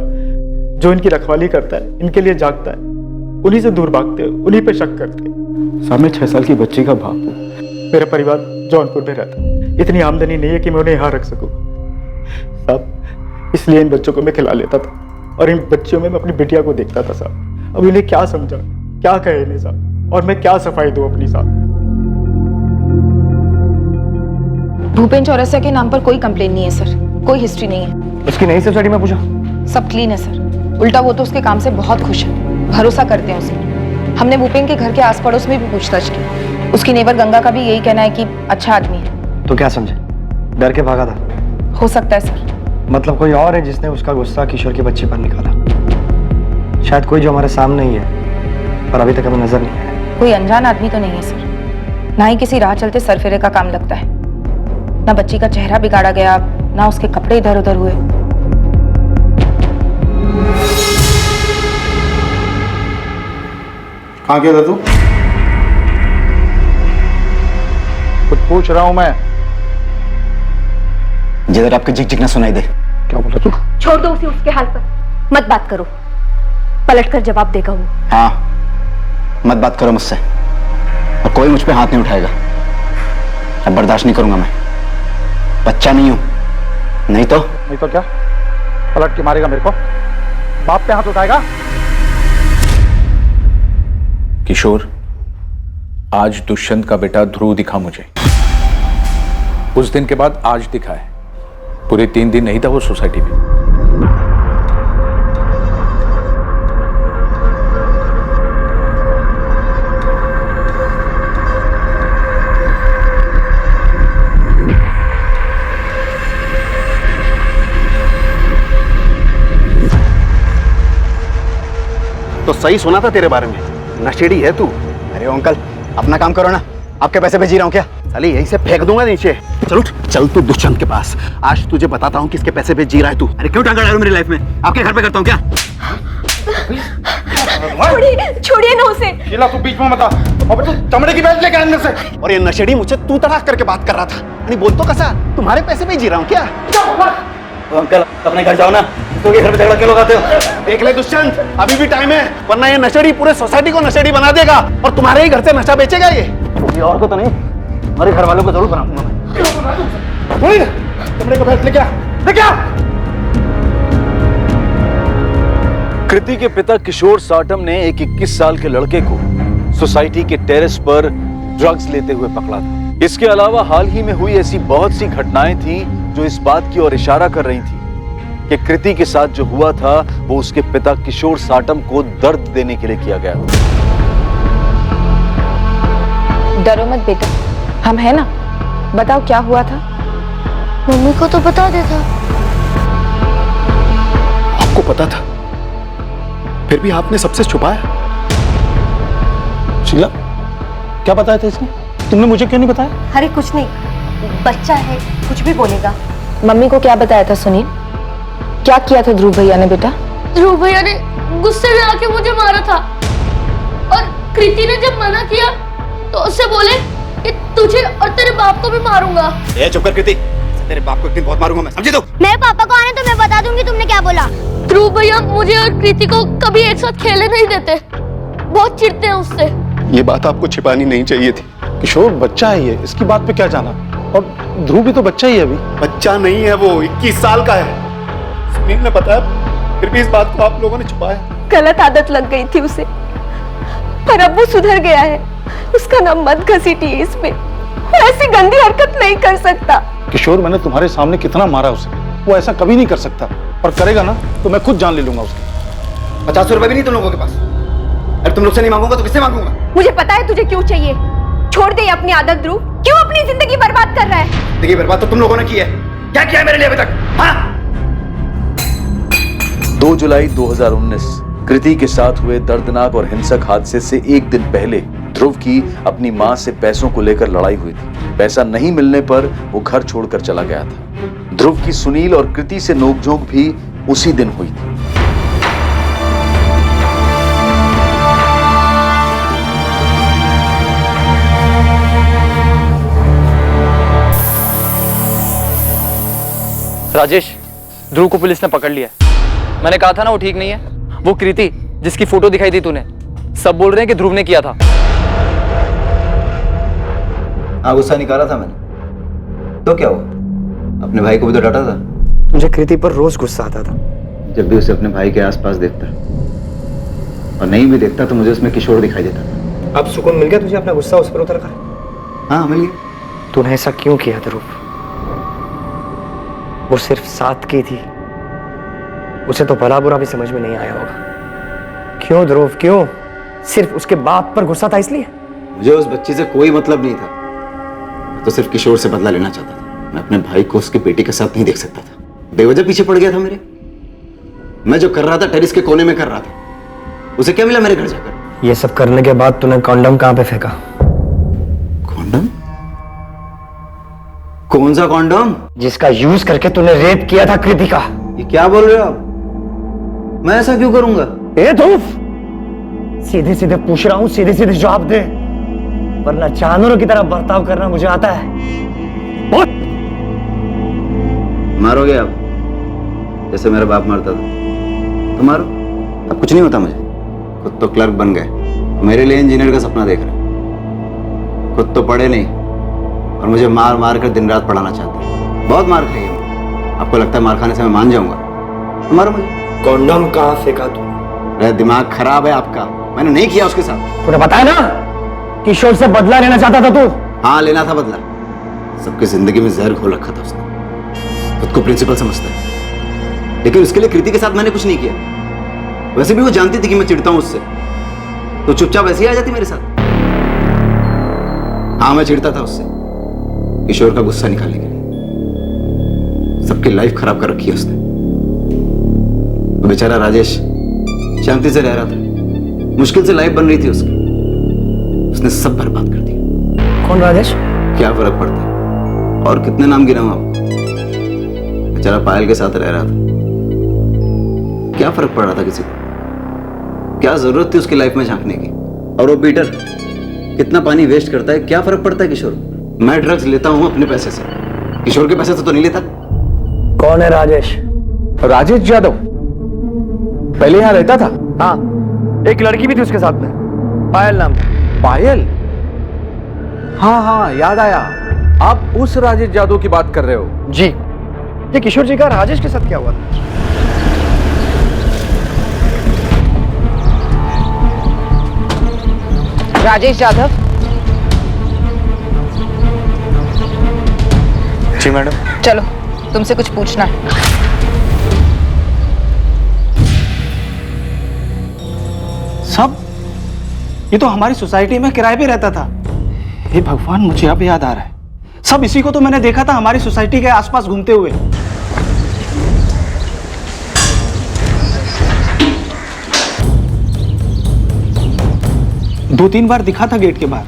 जो इनकी रखवाली करता है, इनके लिए जागता है, उन्हीं से दूर भागते हैं, उन्हीं पे शक करते हैं। साहब मैं 6 साल की बच्ची का बाप हूँ। मेरा परिवार जौनपुर में रहता है। इतनी आमदनी नहीं है कि मैं उन्हें यहाँ रख सकूँ साहब। इसलिए इन बच्चों को मैं खिला लेता था और इन बच्चियों में मैं अपनी बिटिया को देखता था साहब। अब इन्हें क्या समझा, क्या कहे इन्हें साहब, और मैं क्या सफाई दूं अपनी साहब। भूपेन चौरसिया के नाम पर कोई कंप्लेन नहीं है सर, कोई हिस्ट्री नहीं है। उसकी नई सोसाइटी में पूछा? सब क्लीन है सर। उल्टा वो तो उसके काम से बहुत खुश है, भरोसा करते हैं उसे। हमने भूपेन के घर के आस पड़ोस में भी पूछताछ की। उसकी नेबर गंगा का भी यही कहना है कि अच्छा आदमी है। तो क्या समझे, डर के भागा था? हो सकता है सर। मतलब कोई और है जिसने उसका गुस्सा किशोर की बच्ची पर निकाला? शायद कोई जो हमारे सामने ही है पर अभी तक हमें नजर नहीं आया। कोई अनजान आदमी तो नहीं है सर, ना ही किसी राह चलते सरफेरे का काम लगता है। ना बच्ची का चेहरा बिगाड़ा गया, ना उसके कपड़े इधर उधर हुए। कहाँ गया था तू? कुछ पूछ रहा हूं मैं। जिधर आपके झिक झिक ना सुनाई दे। क्या बोला तू? छोड़ दो उसे उसके हाल पर, मत बात करो, पलटकर जवाब देगा वो। हाँ, मत बात करो मुझसे, और कोई मुझ पे हाथ नहीं उठाएगा। अब बर्दाश्त नहीं करूंगा मैं। बच्चा नहीं हूं। नहीं तो क्या पलट के मारेगा मेरे को? बाप पे हाथ उठाएगा? किशोर, आज दुष्यंत का बेटा ध्रुव दिखा मुझे। उस दिन के बाद आज दिखा है। पूरे 3 दिन नहीं था वो सोसाइटी में। तो सही सुना था तेरे बारे में, नशेड़ी है तू। अरे अंकल, अपना काम करो ना। आपके पैसे पे जी रहा हूँ क्या? साली यहीं से फेंक दूंगा नीचे। चल उठ, चल तू दुष्यंत के पास। आज तुझे बताता हूँ किसके पैसे पे जी रहा है तू। अरे क्यों टांगा डाल मेरी लाइफ में? आपके घर पे करता हूँ क्या? छोड़िए ना उसे। शीला तू बीच में मत आ। अब तू चमड़े की बेल्ट लेके अंदर से। और ये नशेड़ी मुझे तू तड़ाक करके बात कर रहा था। नहीं बोल तो कैसा, तुम्हारे पैसे पे जी रहा हूँ क्या? अंकल अपने घर जाओ ना, तो घर पे झगड़ा क्यों लगाते हो? देख ले दुष्यंत, अभी भी टाइम है, वरना ये नशेड़ी पूरे सोसाइटी को नशेड़ी बना देगा और तुम्हारे ही घर से नशा बेचेगा ये। और को तो नहीं, हमारे घर वालों को जरूर बनाऊंगा मैं। चमड़े का बेल्ट लेके आ, लेके आ। कृति के पिता किशोर साटम ने एक 21 साल के लड़के को सोसाइटी के टेरेस पर ड्रग्स लेते हुए पकड़ा था। इसके अलावा हाल ही में हुई ऐसी बहुत सी घटनाएं थी जो इस बात की ओर इशारा कर रही थी कि कृति के साथ जो हुआ था वो उसके पिता किशोर साटम को दर्द देने के लिए किया गया था। डरो मत बेटा, हम है ना। बताओ क्या हुआ था? मम्मी को तो बता देता। आपको पता था, फिर भी आपने सबसे छुपाया। शीला, क्या बताया था इसने? तुमने मुझे क्यों नहीं बताया? अरे कुछ नहीं, बच्चा है, कुछ भी बोलेगा। मम्मी को क्या बताया था सुनील? क्या किया था ध्रुव भैया ने बेटा? ध्रुव भैया ने गुस्से में आके मुझे मारा था और कृति ने जब मना किया तो उससे बोले कि तुझे और तेरे बाप को भी मारूंगा। ए चुप कर कृति, तेरे बाप को एक दिन बहुत मारूंगा मैं, समझी तू? मेरे पापा को आने तो मैं बता दूंगी तुमने क्या बोला। ध्रुव भैया मुझे और कृति को कभी एक साथ खेलने नहीं देते, बहुत चिढ़ते हैं उससे। ये बात आपको छिपानी नहीं चाहिए थी। किशोर बच्चा है ये, इसकी बात पे क्या जाना। और ध्रुव भी तो बच्चा ही है अभी। बच्चा नहीं है वो, 21 साल का है। सुनील ने बताया, फिर भी इस बात को आप लोगों ने छुपाया। गलत आदत लग गई थी उसे, पर अब वो सुधर गया है। उसका नाम मत घसीटिए इसमें, वो ऐसी गंदी हरकत नहीं कर सकता। किशोर, मैंने तुम्हारे सामने कितना मारा उसे, वो ऐसा कभी नहीं कर सकता। और करेगा ना तो मैं खुद जान ले लूंगा उसकी। 50 रुपए भी नहीं तुम लोगों के पास। अरे तुम लोग से नहीं मांगूंगा तो किससे मांगूंगा? मुझे पता है तुझे क्यों चाहिए। छोड़ दे अपनी आदत ध्रुव, क्यों अपनी जिंदगी बर्बाद कर रहा है? जिंदगी बर्बाद तो तुम लोगों ने की है। क्या किया है मेरे लिए अभी तक? हाँ? 2 जुलाई 2019 कृति के साथ हुए दर्दनाक और हिंसक हादसे से एक दिन पहले ध्रुव की अपनी मां से पैसों को लेकर लड़ाई हुई थी। पैसा नहीं मिलने पर वो घर छोड़कर चला गया था। ध्रुव की सुनील और कृति से नोकझोंक भी उसी दिन हुई थी। राजेश, ध्रुव को पुलिस ने पकड़ लिया। मैंने कहा था ना वो ठीक नहीं है। वो कृति जिसकी फोटो दिखाई थी तूने, सब बोल रहे हैं कि ध्रुव ने किया था। गुस्सा निकाला था मैंने, तो क्या हुआ? अपने भाई को भी तो डांटा था। मुझे कृति पर रोज गुस्सा आता था। जब भी उसे अपने भाई के आसपास देखता और नहीं भी देखता तो मुझे उसमें किशोर दिखाई देता था। अब सुकून मिल गया तुझे अपना गुस्सा उस पर उतर कर? हाँ मिल गया। तूने ऐसा क्यों किया ध्रुव? वो सिर्फ साथ की थी, उसे तो भला बुरा भी समझ में नहीं आया होगा। क्यों ध्रुव, क्यों? सिर्फ उसके बाप पर गुस्सा था इसलिए? मुझे उस बच्ची से कोई मतलब नहीं था। मैं तो सिर्फ किशोर से बदला लेना चाहता था। मैं अपने भाई को उसकी बेटी के साथ नहीं देख सकता था। बेवजह पीछे पड़ गया था मेरे। मैं जो कर रहा था टेरिस के कोने में कर रहा था। उसे क्या मिला मेरे घर जाकर? ये सब करने के बाद तूने कॉन्डम कहां पे फेंका? कॉन्डम? कौन सा कॉन्डम? जिसका यूज करके तूने रेप किया था कृति का। ये क्या बोल रहे हो आप? मैं ऐसा क्यों करूंगा? ए ध्रुव, सीधे सीधे पूछ रहा हूं, सीधे सीधे जवाब दे, वरना जानवरों की तरह बर्ताव करना मुझे आता है। बहुत मारोगे आप जैसे मेरा बाप मारता था तो मारो। अब कुछ नहीं होता मुझे। खुद तो क्लर्क बन गए, मेरे लिए इंजीनियर का सपना देख रहे। खुद तो पढ़े नहीं और मुझे मार मार कर दिन रात पढ़ाना चाहते हैं। बहुत मार खाई है। आपको लगता है मार खाने से मैं मान जाऊंगा? तो मारो मुझे। कॉन्डम कहां फेंका तू? मेरा दिमाग खराब है आपका। मैंने नहीं किया उसके साथ। तूने बताया ना किशोर से बदला लेना चाहता था तू? हाँ लेना था बदला। सबकी जिंदगी में जहर घोल रखा था उसने। खुद को प्रिंसिपल समझता है, लेकिन उसके लिए कृति के साथ मैंने कुछ नहीं किया। वैसे भी वो जानती थी कि मैं चिढ़ता हूं उससे, तो चुपचाप वैसे ही आ जाती मेरे साथ। हाँ मैं चिढ़ता था उससे, किशोर का गुस्सा निकालने के लिए। सबकी लाइफ खराब कर रखी है उसने। तो बेचारा राजेश शांति से रह रहा था, मुश्किल से लाइफ बन रही थी उसकी। उसने सब बर्बाद कर दिया। कौन राजेश? क्या फर्क पड़ता है? और कितने नाम गिनाऊं आपको? बेचारा पायल के साथ रह रहा था। क्या फर्क पड़ रहा था किसी को? क्या जरूरत थी उसकी लाइफ में झांकने की? और वो पीटर कितना पानी वेस्ट करता है, क्या फर्क पड़ता है किशोर? मैं ड्रग्स लेता हूं अपने पैसे से, किशोर के पैसे से तो नहीं लेता। कौन है राजेश? राजेश यादव पहले यहाँ रहता था। हाँ, एक लड़की भी थी उसके साथ में, पायल नाम था। पायल? हाँ हाँ याद आया। आप उस राजेश यादव की बात कर रहे हो? जी। ये किशोर जी का राजेश के साथ क्या हुआ था? राजेश यादव? जी मैडम। चलो, तुमसे कुछ पूछना है। सब? ये तो हमारी सोसाइटी में किराए पे रहता था। हे भगवान, मुझे अब याद आ रहा है। सब इसी को तो मैंने देखा था हमारी सोसाइटी के आसपास घूमते हुए। दो तीन बार दिखा था गेट के बाहर,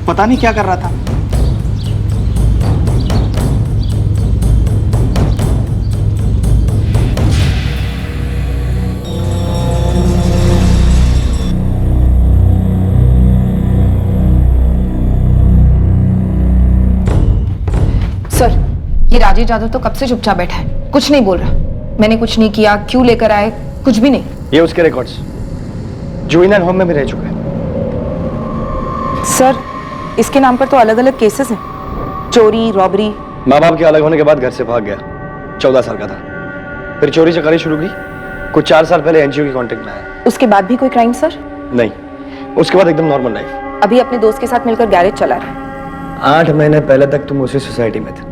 पता नहीं क्या कर रहा था। ये राजेश जाधव तो कब से चुपचाप बैठा है, कुछ नहीं बोल रहा। मैंने कुछ नहीं किया, क्यों लेकर आए, कुछ भी नहीं। ये उसके रिकॉर्ड्स जुवेनाइल होम में भी रह चुके हैं। सर, इसके नाम पर तो अलग अलग केसेस हैं, चोरी, रॉबरी। माँ बाप के अलग होने के बाद घर से भाग गया, 14 साल का था। फिर चोरी चकारी शुरू की, कुछ 4 साल पहले एनजीओ के कांटेक्ट में आया। उसके बाद भी कोई क्राइम सर? नहीं, उसके बाद एकदम नॉर्मल लाइफ। अभी अपने दोस्त के साथ मिलकर गैरेज चला रहा है। 8 महीने पहले तक तुम उसी सोसाइटी में थे,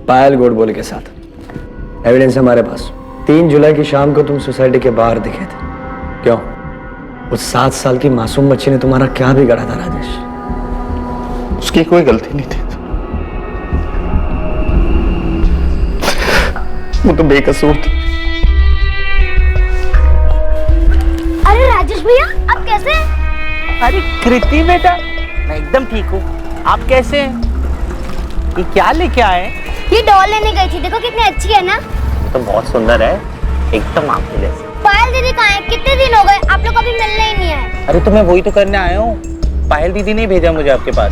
पायल गोडबोले के साथ। एविडेंस है हमारे पास। 3 जुलाई की शाम को तुम सोसाइटी के बाहर दिखे थे। क्यों? उस 7 साल की मासूम बच्ची ने तुम्हारा क्या बिगाड़ा था राजेश? उसकी कोई गलती नहीं थी, वो तो बेकसूर थी। अरे राजेश भैया, आप कैसे हैं? अरे कृति बेटा, मैं एकदम ठीक हूँ। आप कैसे हैं? ये क्या लेके आए? ये डॉल लेने गई थी, देखो कितनी अच्छी है ना। तो बहुत सुंदर है, एकदम आपके जैसे। पायल दीदी कहाँ है? कितने दिन हो गए, आप लोग अभी मिलने ही नहीं आए। अरे तो मैं वही तो करने आया हूँ। पायल दीदी ने भेजा मुझे आपके पास,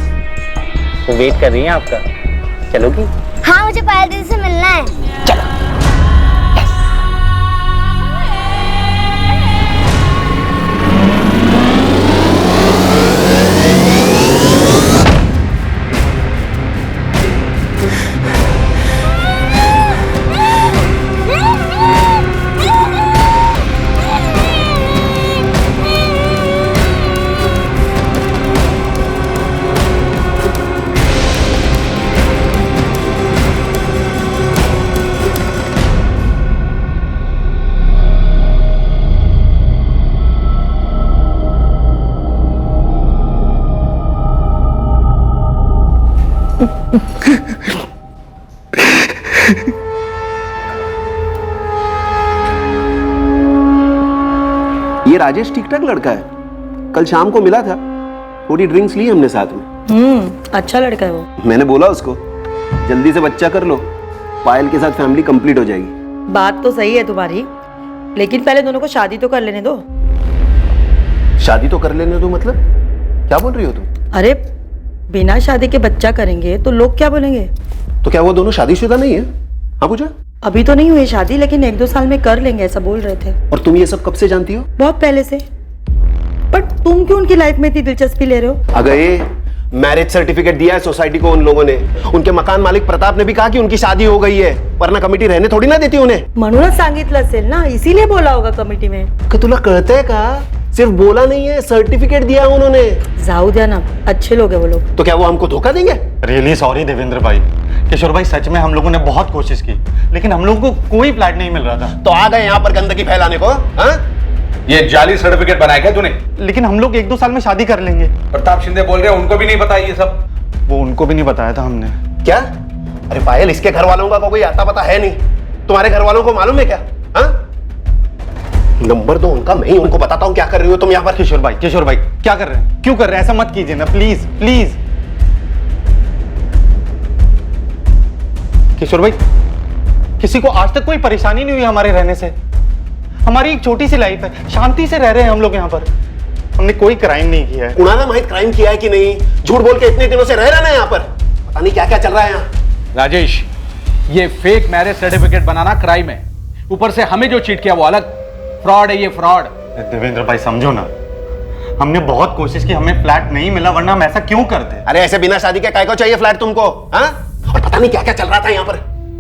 वो वेट कर रही है आपका। चलोगी? हाँ, मुझे पायल दीदी से मिलना है। चलो। ये राजेश ठीक ठाक लड़का है, कल शाम को मिला था, थोड़ी ड्रिंक्स ली हमने साथ में। अच्छा लड़का है वो। मैंने बोला उसको जल्दी से बच्चा कर लो, पायल के साथ फैमिली कंप्लीट हो जाएगी। बात तो सही है तुम्हारी, लेकिन पहले दोनों को शादी तो कर लेने दो। शादी तो कर लेने दो मतलब? क्या बोल रही हो तुम? अरे बिना शादी के बच्चा करेंगे तो लोग क्या बोलेंगे? तो क्या वो दोनों शादीशुदा नहीं है? हाँ पूजा? अभी तो नहीं हुई शादी, लेकिन 1-2 साल में कर लेंगे, ऐसा बोल रहे थे। और तुम ये सब कब से जानती हो? बहुत पहले से। पर तुम क्यों उनकी लाइफ में इतनी दिलचस्पी ले रहे हो? अगर ये मैरिज सर्टिफिकेट दिया है सोसाइटी को उन लोगों ने, उनके मकान मालिक प्रताप ने भी कहा कि उनकी शादी हो गई है, वरना कमिटी रहने थोड़ी ना देती उन्हें। म्हणूनच सांगितलं असेल ना, इसीलिए बोला होगा कमिटी में। तुला कळतंय का? सिर्फ बोला नहीं है, सर्टिफिकेट दिया उन्होंने। जाऊ द्या ना, अच्छे लोग है वो लोग। तो क्या वो हमको धोखा देंगे? रियली सॉरी देवेंद्र भाई, किशोर भाई, सच में हम लोगों ने बहुत कोशिश की, लेकिन हम लोगों को कोई फ्लैट नहीं मिल रहा था। तो आ गए यहाँ पर गंदगी फैलाने को? हाँ? ये जाली सर्टिफिकेट बनाया क्या तूने? लेकिन हम लोग 1-2 साल में शादी कर लेंगे। प्रताप शिंदे बोल रहे हैं उनको भी नहीं पता ये सब? वो उनको भी नहीं बताया था हमने। क्या? अरे पायल, इसके घर वालों का कोई आता पता है नहीं, तुम्हारे घर वालों को मालूम है क्या? हाँ? नंबर दो उनका, मैं ही उनको बताता हूँ क्या कर रही हो तुम यहाँ पर। किशोर भाई क्या कर रहे हैं? क्यों कर रहे हैं? ऐसा मत कीजिए ना, प्लीज प्लीज। किशोर भाई, किसी को आज तक कोई परेशानी नहीं हुई हमारे रहने से। हमारी एक छोटी सी लाइफ है, शांति से रह रहे हैं हम लोग यहाँ पर। हमने कोई क्राइम नहीं किया है। उन्होंने माहित क्राइम किया है कि नहीं? झूठ बोल के इतने दिनों से रह रहे हैं यहाँ पर, पता नहीं क्या क्या चल रहा है यहाँ। राजेश, ये फेक मैरिज सर्टिफिकेट बनाना क्राइम है, ऊपर से हमें जो चीट किया वो अलग। फ्रॉड है ये, फ्रॉड। देवेंद्र भाई समझो ना, हमने बहुत कोशिश की, हमें फ्लैट नहीं मिला, वरना हम ऐसा क्यों करते? अरे ऐसे बिना शादी के काय को चाहिए फ्लैट तुमको? हाँ? और पता नहीं क्या क्या चल रहा था यहाँ पर,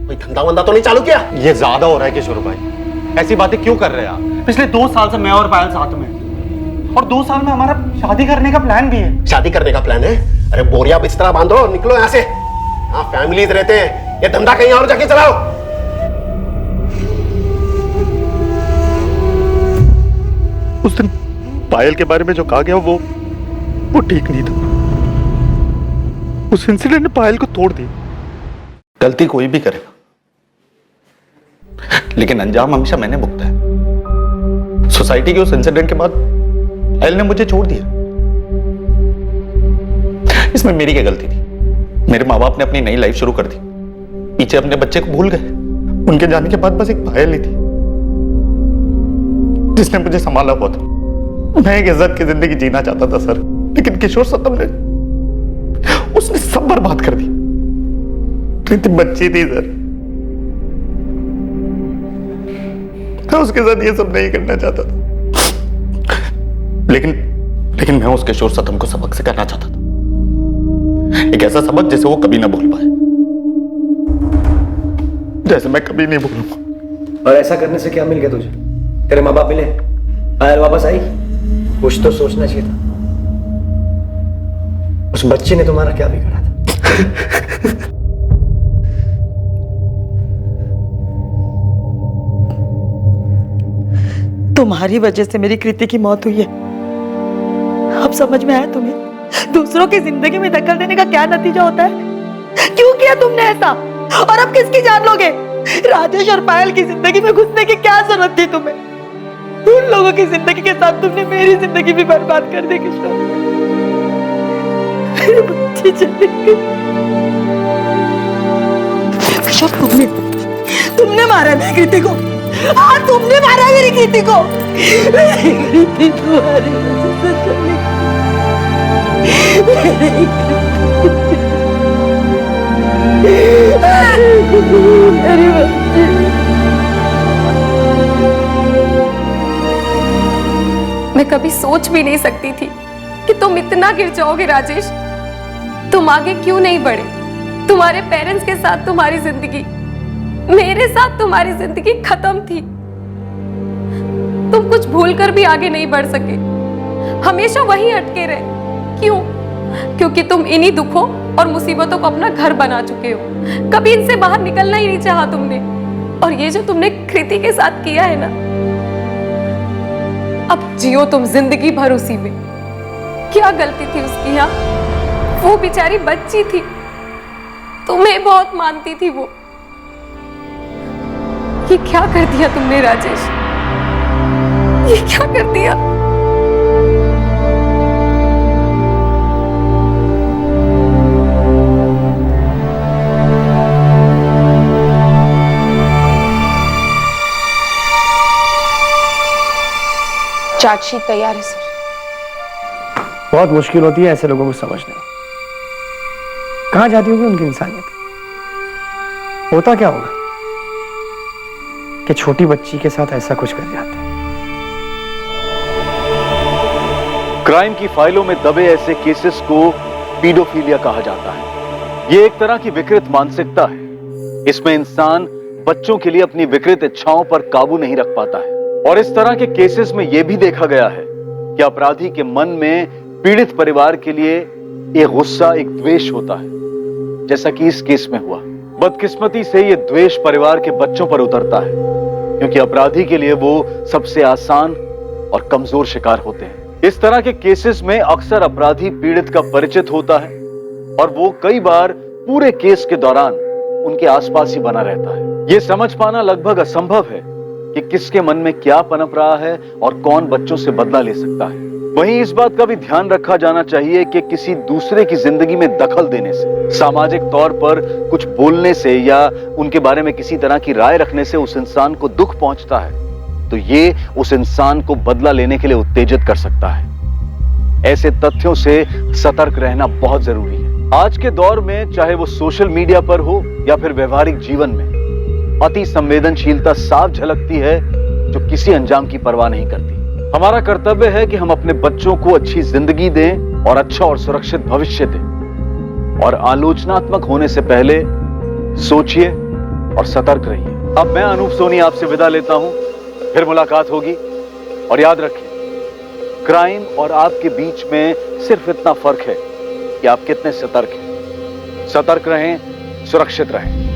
कोई धंधा वंदा तो नहीं चालू किया? ये ज्यादा हो रहा है किशोर भाई, ऐसी बातें क्यों कर रहे हैं आप? पिछले 2 साल से मैं और पायल साथ में, और 2 साल में हमारा शादी करने का प्लान भी है। शादी करने का प्लान है? अरे बोरिया बिस्तरा बांधो और निकलो यहाँ से। हाँ, फैमिलीज रहते हैं, ये धंधा कहीं और जाके चलाओ। उस दिन पायल के बारे में जो कहा गया वो ठीक नहीं था। उस इंसिडेंट ने पायल को तोड़ दी। गलती कोई भी करेगा, लेकिन अंजाम हमेशा मैंने भुगता है। सोसाइटी के उस इंसिडेंट के बाद पायल ने मुझे छोड़ दिया। इसमें मेरी क्या गलती थी? मेरे माँ बाप ने अपनी नई लाइफ शुरू कर दी, पीछे अपने बच्चे को भूल गए। उनके जाने के बाद बस एक पायल ही थी जिसने मुझे संभाला हुआ था। मैं एक इज्जत की जिंदगी जीना चाहता था सर, लेकिन किशोर सतम ने उसने सब बर्बाद कर दी। कृति बच्ची थी सर, मैं उसके साथ ये सब नहीं करना चाहता था, लेकिन मैं उसके शोर सतम को सबक सिखाना चाहता था, एक ऐसा सबक जिसे वो कभी ना भूल पाए, जैसे मैं कभी नहीं भूलूंगा। और ऐसा करने से क्या मिल गया तुझे? तेरे माँ बाप मिले, पायल वापस आई, कुछ तो सोचना चाहिए था। उस बच्चे ने तुम्हारा क्या बिगाड़ा था? तुम्हारी वजह से मेरी कृति की मौत हुई है। अब समझ में आया तुम्हें दूसरों की जिंदगी में दखल देने का क्या नतीजा होता है? क्यों किया तुमने ऐसा? और अब किसकी जान लोगे? राजेश और पायल की जिंदगी में घुसने की क्या जरूरत थी तुम्हें? उन लोगों की जिंदगी के साथ तुमने मेरी जिंदगी भी बर्बाद कर दी किशोर। मेरे बच्चे चले गए। किशोर, तुमने मारा है मेरी कृति को। हाँ, तुमने मारा है मेरी कृति को। मेरी कृति तुम्हारी वजह से चली मेरी बच्ची। मैं कभी सोच भी नहीं सकती थी कि तुम इतना गिर जाओगे राजेश। तुम आगे क्यों नहीं बढ़े? तुम्हारे पेरेंट्स के साथ तुम्हारी जिंदगी, मेरे साथ तुम्हारी जिंदगी खत्म थी। तुम कुछ भूल कर भी आगे नहीं बढ़ सके, हमेशा वहीं अटके रहे। क्यों? क्योंकि तुम इन्हीं दुखों और मुसीबतों को अपना घर बना चुके हो। कभी इनसे बाहर निकलना ही नहीं चाहा तुमने। और ये जो तुमने कृति के साथ किया है ना, अब जियो तुम जिंदगी भर उसी में। क्या गलती थी उसकी? यहाँ वो बेचारी बच्ची थी, तुम्हें बहुत मानती थी वो। ये क्या कर दिया तुमने राजेश? ये क्या कर दिया? चार्जशीट तैयार है सर। बहुत मुश्किल होती है ऐसे लोगों को समझने। कहां जाती होगी उनकी इंसानियत? होता क्या होगा कि छोटी बच्ची के साथ ऐसा कुछ कर जाते हैं? क्राइम की फाइलों में दबे ऐसे केसेस को पीडोफिलिया कहा जाता है। ये एक तरह की विकृत मानसिकता है। इसमें इंसान बच्चों के लिए अपनी विकृत इच्छाओं पर काबू नहीं रख पाता है। और इस तरह के केसेस में यह भी देखा गया है कि अपराधी के मन में पीड़ित परिवार के लिए एक गुस्सा, एक द्वेष होता है, जैसा कि इस केस में हुआ। बदकिस्मती से यह द्वेष परिवार के बच्चों पर उतरता है, क्योंकि अपराधी के लिए वो सबसे आसान और कमजोर शिकार होते हैं। इस तरह के केसेस में अक्सर अपराधी पीड़ित का परिचित होता है और वो कई बार पूरे केस के दौरान उनके आसपास ही बना रहता है। ये समझ पाना लगभग असंभव है कि किसके मन में क्या पनप रहा है और कौन बच्चों से बदला ले सकता है। वहीं इस बात का भी ध्यान रखा जाना चाहिए कि किसी दूसरे की जिंदगी में दखल देने से, सामाजिक तौर पर कुछ बोलने से या उनके बारे में किसी तरह की राय रखने से उस इंसान को दुख पहुंचता है, तो ये उस इंसान को बदला लेने के लिए उत्तेजित कर सकता है। ऐसे तथ्यों से सतर्क रहना बहुत जरूरी है। आज के दौर में चाहे वो सोशल मीडिया पर हो या फिर व्यवहारिक जीवन में, अति संवेदनशीलता साफ झलकती है जो किसी अंजाम की परवाह नहीं करती। हमारा कर्तव्य है कि हम अपने बच्चों को अच्छी जिंदगी दें और अच्छा और सुरक्षित भविष्य दें। और आलोचनात्मक होने से पहले सोचिए और सतर्क रहिए। अब मैं अनूप सोनी आपसे विदा लेता हूं, फिर मुलाकात होगी। और याद रखिए, क्राइम और आपके बीच में सिर्फ इतना फर्क है कि आप कितने सतर्क हैं। सतर्क रहें, सुरक्षित रहें।